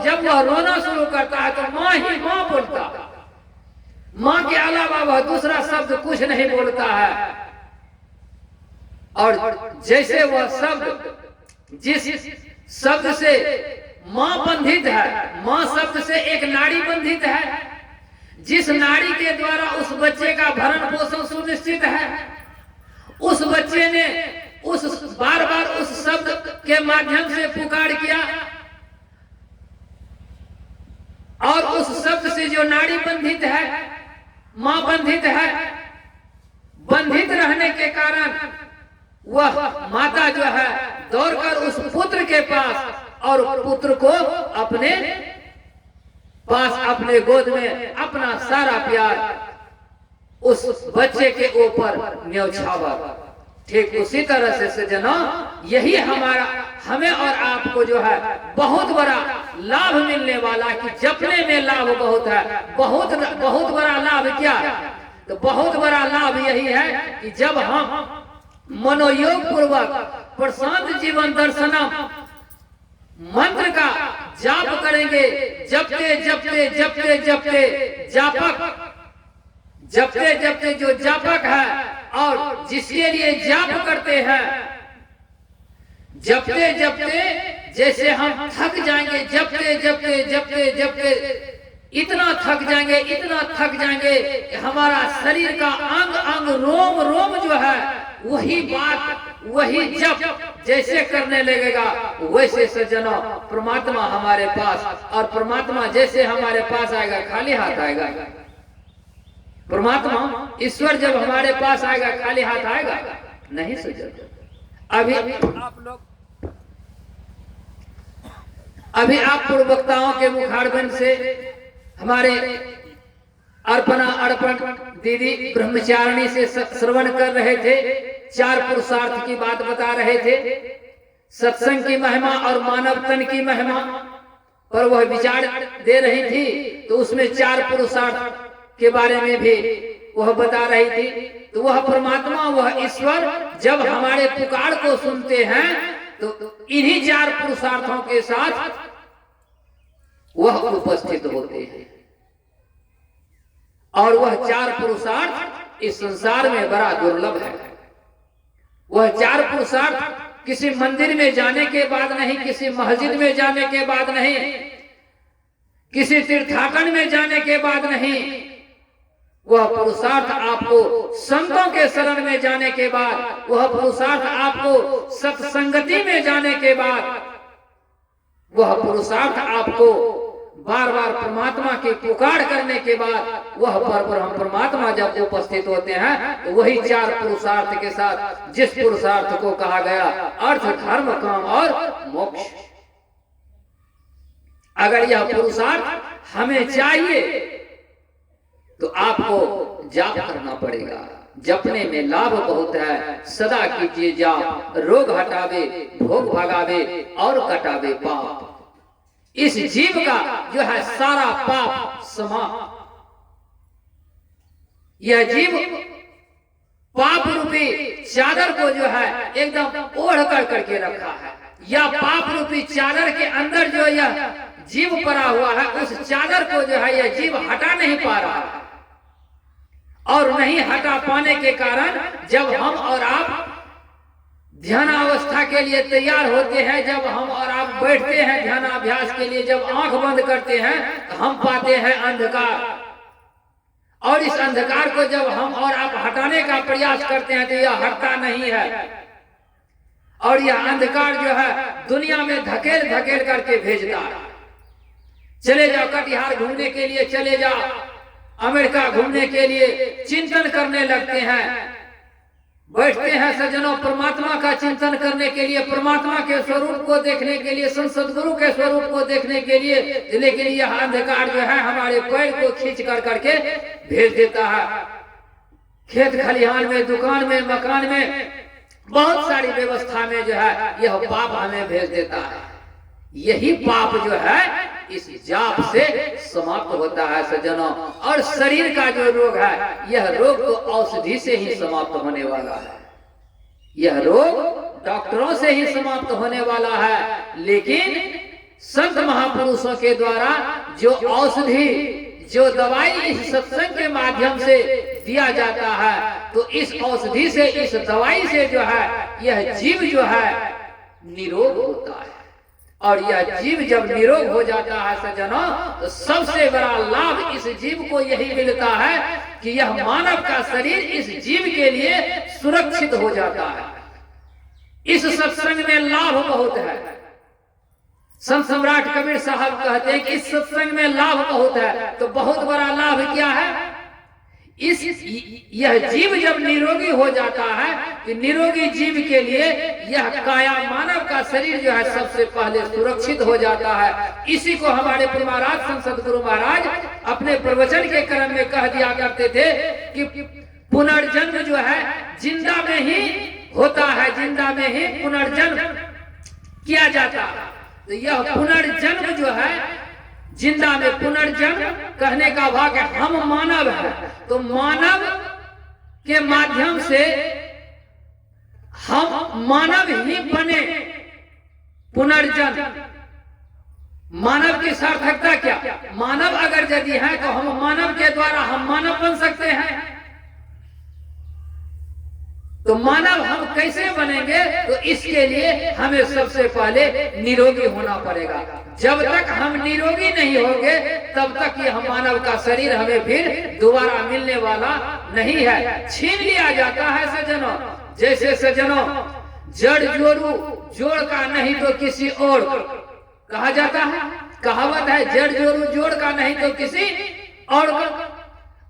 जब वह रोना शुरू करता है तो माँ ही माँ बोलता, माँ के अलावा वह दूसरा शब्द कुछ नहीं बोलता है। और जैसे वह शब्द जिस शब्द से माँ बंधित है, माँ शब्द से एक नाड़ी बंधित है, जिस नाड़ी के द्वारा उस बच्चे का भरण पोषण सुनिश्चित है, उस बच्चे ने उस बार बार उस शब्द के माध्यम से पुकार किया, और उस शब्द से जो नाड़ी बंधित है, माँ बंधित है, बंधित रहने के कारण वह माता जो है दौड़कर उस पुत्र के पास और पुत्र को अपने पास, अपने गोद में अपना सारा प्यार उस बच्चे के ऊपर न्यौछावा। ठीक उसी तरह से सज्जनों यही हमें और आपको जो है बहुत बड़ा लाभ मिलने वाला, कि जपने में लाभ बहुत है। बहुत बड़ा लाभ क्या? तो बहुत बड़ा लाभ यही है कि जब हम मनोयोग पूर्वक प्रशांत जीवन दर्शनम मंत्र का जाप करेंगे, जपते जपते जपते जपते जपते जपते जो जापक है और जिसके लिए जाप करते हैं, जपते जपते जैसे हम थक जाएंगे, जपते जपते जपते जपते इतना थक जाएंगे कि हमारा शरीर का अंग अंग रोम रोम जो है वही बात वही जप जैसे करने लगेगा, वैसे सज्जनों परमात्मा हमारे पास, और परमात्मा जैसे हमारे पास आएगा खाली हाथ आएगा। परमात्मा ईश्वर जब हमारे पास आएगा खाली हाथ आएगा नहीं सज्जन। अभी आप पूर्व वक्ताओं के मुखारबिंद से हमारे अर्पण दीदी ब्रह्मचारिणी से श्रवण कर रहे थे, 4 पुरुषार्थ की बात बता रहे थे, सत्संग की महिमा और मानव तन की महिमा पर वह विचार दे रही थी। तो उसमें 4 पुरुषार्थ के बारे में भी वह बता रही थी। तो वह परमात्मा, वह ईश्वर जब हमारे पुकार को सुनते हैं तो इन्हीं 4 पुरुषार्थों के साथ वह उपस्थित होते हैं। और वह 4 पुरुषार्थ इस संसार में बड़ा दुर्लभ है। वह 4 पुरुषार्थ किसी मंदिर में जाने के बाद नहीं, किसी मस्जिद में जाने के बाद नहीं, किसी तीर्थाटन में जाने के बाद नहीं, वह पुरुषार्थ आपको संतों के शरण में जाने के बाद, वह पुरुषार्थ आपको सत्संगति में जाने के बाद, वह पुरुषार्थ आपको बार बार परमात्मा की पुकार करने के बाद, वह परम परमात्मा जब उपस्थित होते हैं तो वही 4 पुरुषार्थ के साथ, जिस पुरुषार्थ को कहा गया अर्थ धर्म काम और मोक्ष। अगर यह पुरुषार्थ हमें चाहिए तो आपको जाप करना पड़ेगा। जपने में लाभ बहुत है, सदा कीजिए जाप, रोग हटावे, भोग भगावे और कटावे पाप। इस जीव का जो है सारा पाप समाप्त। यह जीव पाप रूपी चादर को जो है एकदम ओढ़ कर करके रखा है, या पाप रूपी चादर के अंदर जो यह जीव पड़ा हुआ है, उस चादर को जो है यह जीव हटा नहीं पा रहा है। और नहीं हटा पाने के कारण जब हम और आप ध्यान अवस्था के लिए तैयार होते हैं, जब हम और आप बैठते हैं ध्यान अभ्यास के लिए, जब आंख बंद करते हैं तो हम पाते हैं अंधकार। और इस अंधकार को जब हम और आप हटाने का प्रयास करते हैं तो यह हटता नहीं है, और यह अंधकार जो है दुनिया में धकेल धकेल करके भेजता है। चले जाओ कटिहार घूमने के लिए, चले जाओ अमेरिका घूमने के लिए, चिंतन करने लगते हैं, बैठते हैं सज्जनों परमात्मा का चिंतन करने के लिए, परमात्मा के स्वरूप को देखने के लिए, सदगुरु के स्वरूप को देखने के लिए, लेकिन यह अंधकार जो है हमारे पैर को खींच कर करके भेज देता है। खेत खलिहान में, दुकान में, मकान में, बहुत सारी व्यवस्था में जो है यह पाप हमें भेज देता है। यही पाप जो है इस जाप से समाप्त होता है सज्जनों। और शरीर का जो रोग है, यह रोग तो औषधि से ही समाप्त होने वाला है। यह रोग डॉक्टरों से ही समाप्त होने वाला है, लेकिन संत महापुरुषों के द्वारा जो औषधि, जो दवाई इस सत्संग के माध्यम से दिया जाता है, तो इस औषधि से, इस दवाई से जो है यह जीव जो है निरोग होता है। और यह जीव जब निरोग हो जाता है सज्जनों, तो सबसे बड़ा लाभ इस जीव को यही मिलता है कि यह मानव का शरीर इस जीव के लिए सुरक्षित हो जाता है। इस सत्संग में लाभ बहुत है। संत सम्राट कबीर साहब कहते हैं कि इस सत्संग में लाभ बहुत है। तो बहुत बड़ा लाभ क्या है? यह जीव जब निरोगी हो जाता है, कि निरोगी जीव के लिए यह काया मानव का शरीर जो है सबसे पहले सुरक्षित हो जाता है। इसी को हमारे महाराज संत सदगुरु महाराज अपने प्रवचन के क्रम में कह दिया करते थे कि पुनर्जन्म जो है जिंदा में ही होता है, जिंदा में ही पुनर्जन्म किया जाता है। तो यह पुनर्जन्म जो है, जिंदा में पुनर्जन्म कहने का भाग है, हम मानव है, तो मानव के माध्यम से हम मानव ही बने। पुनर्जन्म मानव की सार्थकता क्या? मानव अगर यदि है तो हम मानव के द्वारा हम मानव बन सकते हैं। तो मानव हम कैसे बनेंगे? तो इसके लिए हमें सबसे पहले निरोगी होना पड़ेगा। जब तक हम निरोगी नहीं होंगे तब तक ये हम मानव का शरीर हमें फिर दोबारा मिलने वाला नहीं है, छीन लिया जाता है सज्जनों। जैसे सज्जनों जड़ जोड़ू जोड़ का नहीं तो किसी और कहा जाता है, कहावत है, जड़ जोड़ू जोड़ का नहीं तो किसी और का।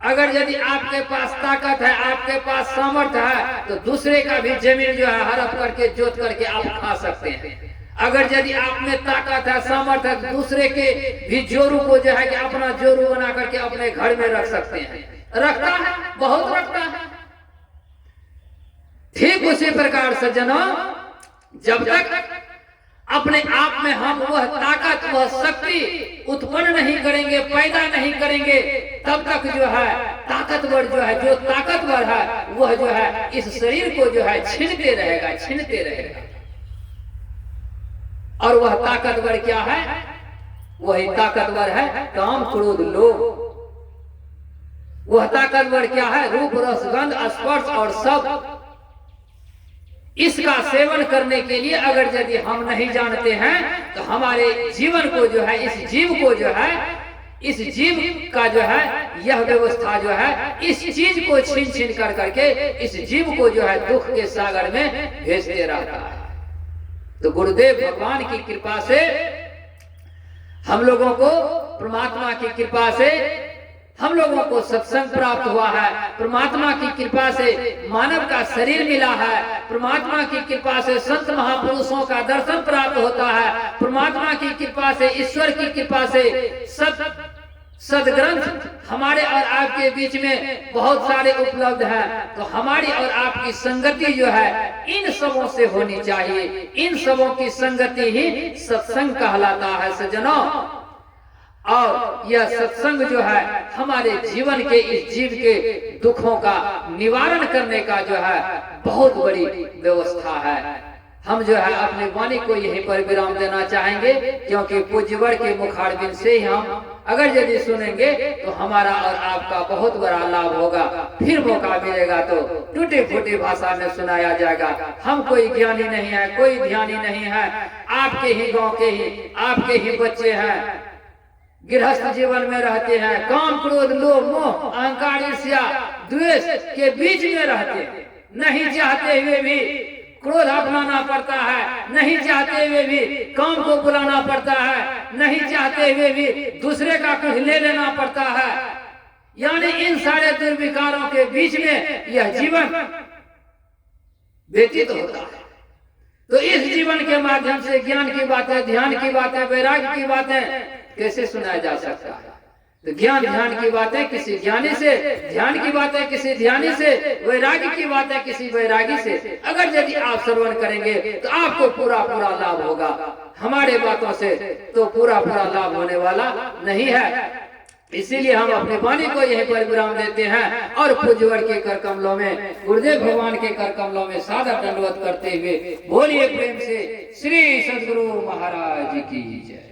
अगर यदि आपके पास ताकत है, आपके पास सामर्थ्य है, तो दूसरे का भी जमीन जो है हड़प करके जोत करके आप खा सकते हैं। अगर यदि आप में ताकत है, सामर्थ्य है, दूसरे के भी जोरू को जो है कि अपना जोरू बना करके अपने घर में रख सकते हैं। रखता है, बहुत रखता है। ठीक उसी प्रकार सज्जनों, जब तक अपने आप में हम वह ताकत, वह शक्ति उत्पन्न नहीं करेंगे, पैदा नहीं करेंगे, तब तक जो है ताकतवर जो है, जो ताकतवर है, वह जो है इस शरीर को जो है छीनते रहेगा, छीनते रहेगा। और वह ताकतवर क्या है? वही ताकतवर है काम क्रोध लोभ। वह ताकतवर क्या है? रूप रस गंध स्पर्श और सब। इसका सेवन करने के लिए अगर यदि हम नहीं जानते हैं तो हमारे जीवन को जो है, इस जीव को जो है, इस जीव का जो है यह व्यवस्था जो है इस चीज को छीन छीन कर करके इस जीव को जो है दुख के सागर में भेजते रहता है। तो गुरुदेव भगवान की कृपा से हम लोगों को, परमात्मा की कृपा से हम लोगों को सत्संग प्राप्त हुआ है, परमात्मा की कृपा से मानव का शरीर मिला है, परमात्मा की कृपा से संत महापुरुषों का दर्शन प्राप्त होता है, परमात्मा की कृपा से, ईश्वर की कृपा से सदग्रंथ हमारे और आपके बीच में बहुत सारे उपलब्ध हैं। तो हमारी और आपकी संगति जो है इन सबों से होनी चाहिए। इन सबों की संगति ही सत्संग कहलाता है सज्जनों। और यह सत्संग जो है हमारे जीवन के, इस जीव के दुखों का निवारण करने का जो है बहुत बड़ी व्यवस्था है। हम जो है अपनी वाणी को यहीं पर विराम देना चाहेंगे, क्योंकि पूज्यवर के मुखारबिंद से ही हम अगर यदि सुनेंगे तो हमारा और आपका बहुत बड़ा लाभ होगा। फिर मौका मिलेगा तो टूटी फूटी भाषा में सुनाया जाएगा। हम कोई ज्ञानी नहीं है, कोई ध्यानी नहीं है, आपके ही गांव के ही, आपके ही बच्चे हैं, गृहस्थ जीवन में रहते हैं, काम क्रोध लोभ मोह अहंकार ईर्ष्या द्वेष के बीच में रहते हैं। नहीं चाहते हुए भी क्रोध अपनाना पड़ता है, नहीं चाहते हुए भी काम को बुलाना पड़ता है, नहीं चाहते हुए भी दूसरे का कुछ ले लेना पड़ता है। यानी इन सारे दुर्विकारों के बीच में यह जीवन व्यतीत होता है। तो इस जीवन के माध्यम से ज्ञान की बातें, ध्यान की बातें, वैराग्य की बातें कैसे सुनाया जा सकता है? तो ज्ञान ध्यान की बातें किसी ज्ञानी से, ध्यान की बातें किसी ध्यानी से, वैराग्य की बातें किसी वैरागी से अगर यदि आप श्रवण करेंगे तो आपको पूरा पूरा लाभ होगा। हमारे बातों से तो पूरा पूरा लाभ होने वाला नहीं है। इसीलिए हम अपनी वाणी को यहीं पर विराम देते हैं और पूज्यवर के कर कमलों में, गुरुदेव भगवान के कर कमलों में सादर दंडवत करते हुए बोलिए प्रेम से श्री सद्गुरु महाराज की जय।